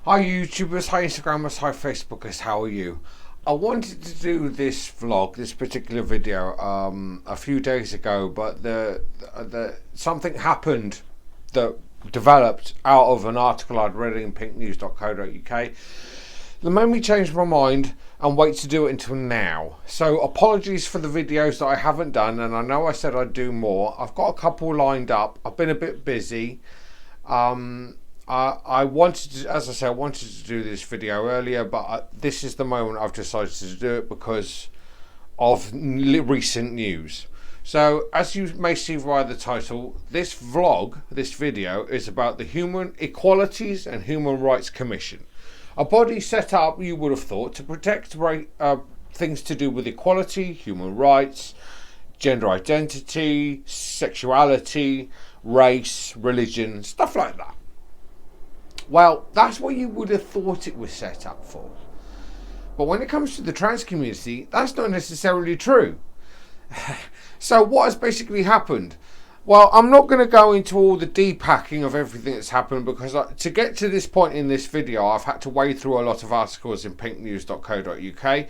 Hi YouTubers, hi Instagrammers, hi Facebookers, how are you? I wanted to do this vlog, this particular video, a few days ago, but the something happened that developed out of an article I'd read in pinknews.co.uk that made me change my mind and wait to do it until now. So apologies for the videos that I haven't done, and I know I said I'd do more. I've got a couple lined up. I've been a bit busy. I wanted to, as I said, I wanted to do this video earlier, but this is the moment I've decided to do it because of recent news. So, as you may see via the title, this vlog, this video, is about the Human Equalities and Human Rights Commission, a body set up, you would have thought, to protect things to do with equality, human rights, gender identity, sexuality, race, religion, stuff like that. Well, that's what you would have thought it was set up for. But when it comes to the trans community, that's not necessarily true. So what has basically happened? Well, I'm not going to go into all the deep hacking of everything that's happened, because to get to this point in this video, I've had to wade through a lot of articles in pinknews.co.uk,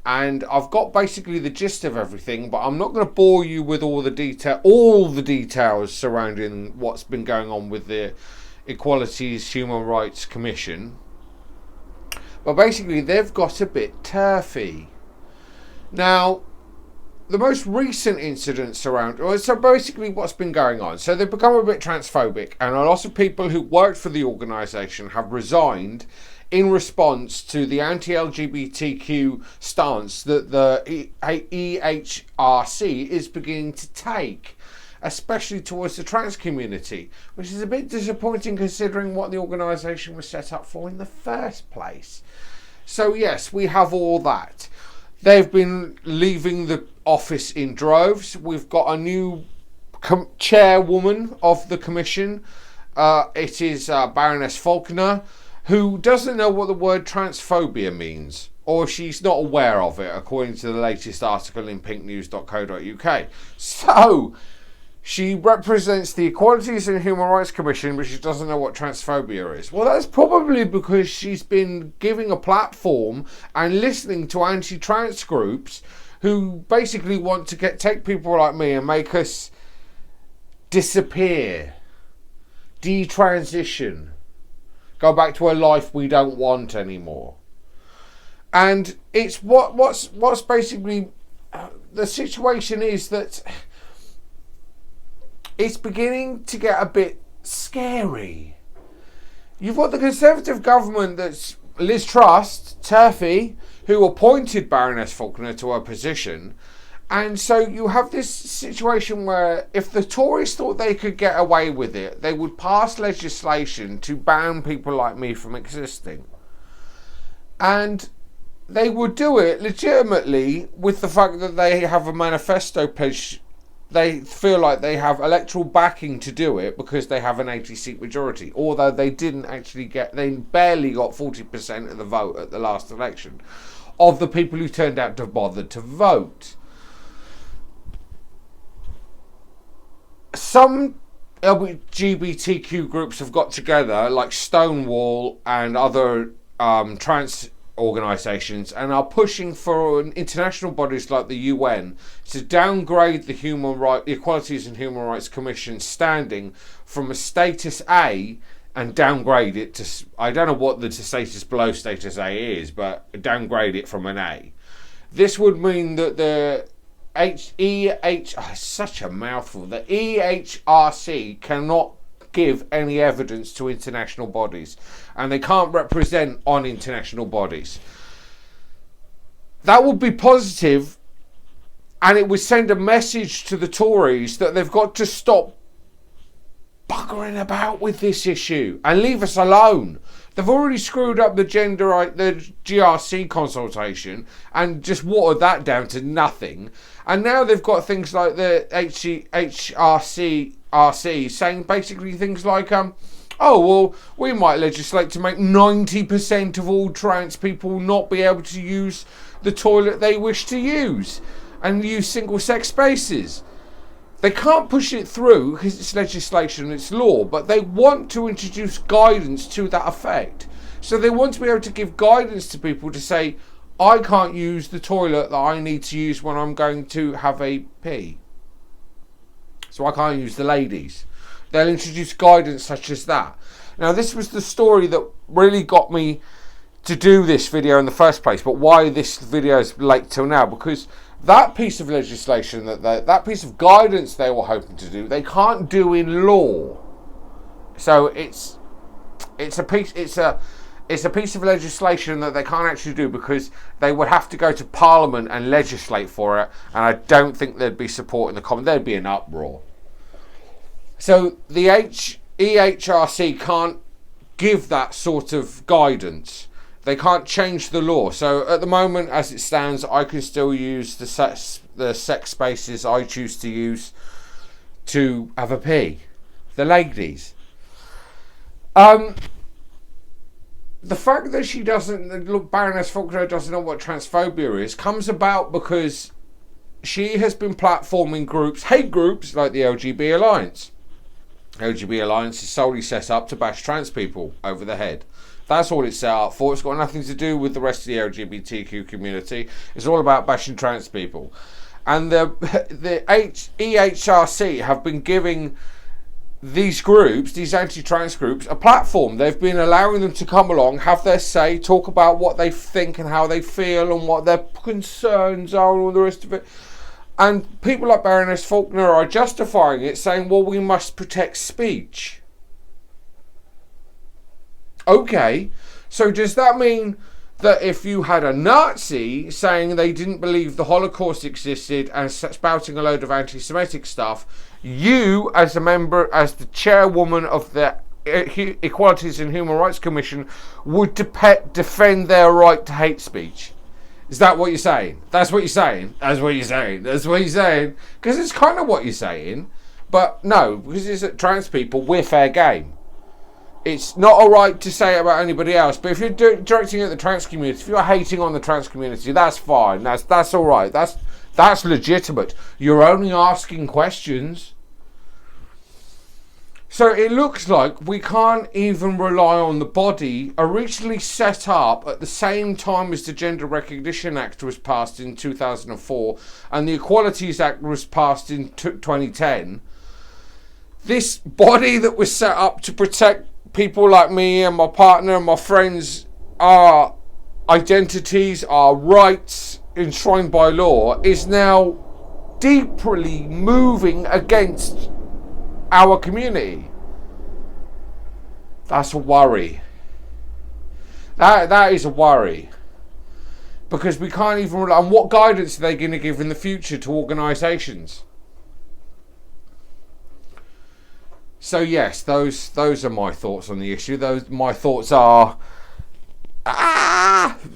and I've got basically the gist of everything, but I'm not going to bore you with all the details surrounding what's been going on with the Equalities Human Rights Commission. But basically they've got a bit turfy. Now, the most recent incidents around, so basically what's been going on, so they've become a bit transphobic, and a lot of people who worked for the organisation have resigned in response to the anti-LGBTQ stance that the EHRC is beginning to take, especially towards the trans community, which is a bit disappointing considering what the organisation was set up for in the first place. So yes, we have all that. They've been leaving the office in droves. We've got a new chairwoman of the commission. It is Baroness Faulkner, who doesn't know what the word transphobia means, or she's not aware of it, according to the latest article in pinknews.co.uk. So she represents the Equalities and Human Rights Commission, but she doesn't know what transphobia is. Well, that's probably because she's been giving a platform and listening to anti-trans groups who basically want to take people like me and make us disappear, detransition, go back to a life we don't want anymore. And it's what's basically the situation is that it's beginning to get a bit scary. You've got the Conservative government that's Liz Truss, turfy, who appointed Baroness Faulkner to her position. And so you have this situation where if the Tories thought they could get away with it, they would pass legislation to ban people like me from existing. And they would do it legitimately with the fact that they have a manifesto pledge. They feel like they have electoral backing to do it because they have an 80-seat majority, although they didn't actually they barely got 40% of the vote at the last election of the people who turned out to bother to vote. Some LGBTQ groups have got together, like Stonewall and other trans organisations, and are pushing for international bodies like the UN to downgrade the Equalities and Human Rights Commission standing from a status A and downgrade it to, I don't know what the status below status A is, but downgrade it from an A. This would mean that the such a mouthful, the EHRC cannot give any evidence to international bodies, and they can't represent on international bodies. That would be positive, and it would send a message to the Tories that they've got to stop buggering about with this issue and leave us alone. They've already screwed up the GRC consultation and just watered that down to nothing, and now they've got things like the HRC saying basically things like oh well, we might legislate to make 90% of all trans people not be able to use the toilet they wish to use and use single sex spaces. They can't push it through because it's legislation, it's law, but they want to introduce guidance to that effect. So they want to be able to give guidance to people to say, I can't use the toilet that I need to use when I'm going to have a pee. So I can't use the ladies. They'll introduce guidance such as that. Now, this was the story that really got me to do this video in the first place, but why this video is late till now, because that piece of legislation, that piece of guidance they were hoping to do, they can't do in law. So it's a piece of legislation that they can't actually do, because they would have to go to Parliament and legislate for it, and I don't think there'd be support in the Commons. There'd be an uproar. So the EHRC can't give that sort of guidance. They can't change the law. So at the moment, as it stands, I can still use the sex spaces I choose to use to have a pee. The ladies. The fact that she doesn't, Baroness Faulkner doesn't know what transphobia is, comes about because she has been platforming groups, hate groups like the LGBT Alliance. LGBT Alliance is solely set up to bash trans people over the head. That's all it's set up for. It's got nothing to do with the rest of the LGBTQ community. It's all about bashing trans people. And the EHRC have been giving these groups, these anti-trans groups, a platform. They've been allowing them to come along, have their say, talk about what they think and how they feel and what their concerns are and all the rest of it. And people like Baroness Faulkner are justifying it, saying, well, we must protect speech. Okay, so does that mean that if you had a Nazi saying they didn't believe the Holocaust existed and spouting a load of anti-Semitic stuff, you, as the chairwoman of the Equalities and Human Rights Commission, would defend their right to hate speech? Is that what you're saying? That's what you're saying? That's what you're saying? That's what you're saying? Because it's kind of what you're saying. But no, because it's trans people, we're fair game. It's not alright to say it about anybody else, but if you're directing it at the trans community, if you're hating on the trans community, that's fine. That's alright. That's legitimate. You're only asking questions. So it looks like we can't even rely on the body originally set up at the same time as the Gender Recognition Act was passed in 2004 and the Equalities Act was passed in 2010. This body that was set up to protect people like me and my partner and my friends, our identities, our rights enshrined by law, is now deeply moving against our community. That's a worry. That is a worry. Because we can't even rely on what guidance are they going to give in the future to organisations. So yes, those are my thoughts on the issue. My thoughts are,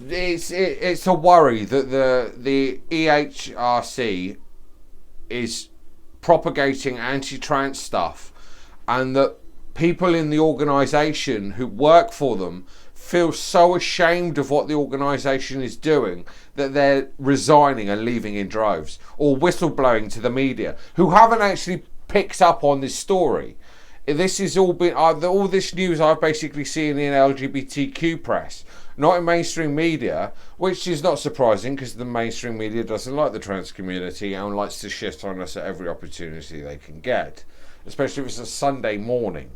it's a worry that the EHRC is propagating anti-trans stuff, and that people in the organisation who work for them feel so ashamed of what the organisation is doing that they're resigning and leaving in droves, or whistleblowing to the media who haven't actually picked up on this story. This has all been all this news I've basically seen in LGBTQ press, not in mainstream media, which is not surprising because the mainstream media doesn't like the trans community and likes to shit on us at every opportunity they can get, especially if it's a Sunday morning.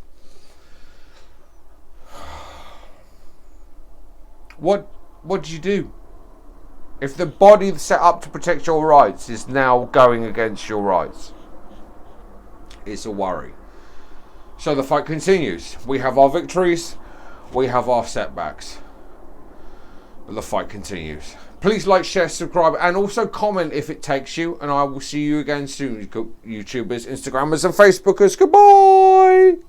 What do you do if the body set up to protect your rights is now going against your rights? It's a worry. So the fight continues. We have our victories, we have our setbacks, but the fight continues. Please like, share, subscribe, and also comment if it takes you, and I will see you again soon, YouTubers, Instagrammers, and Facebookers. Goodbye!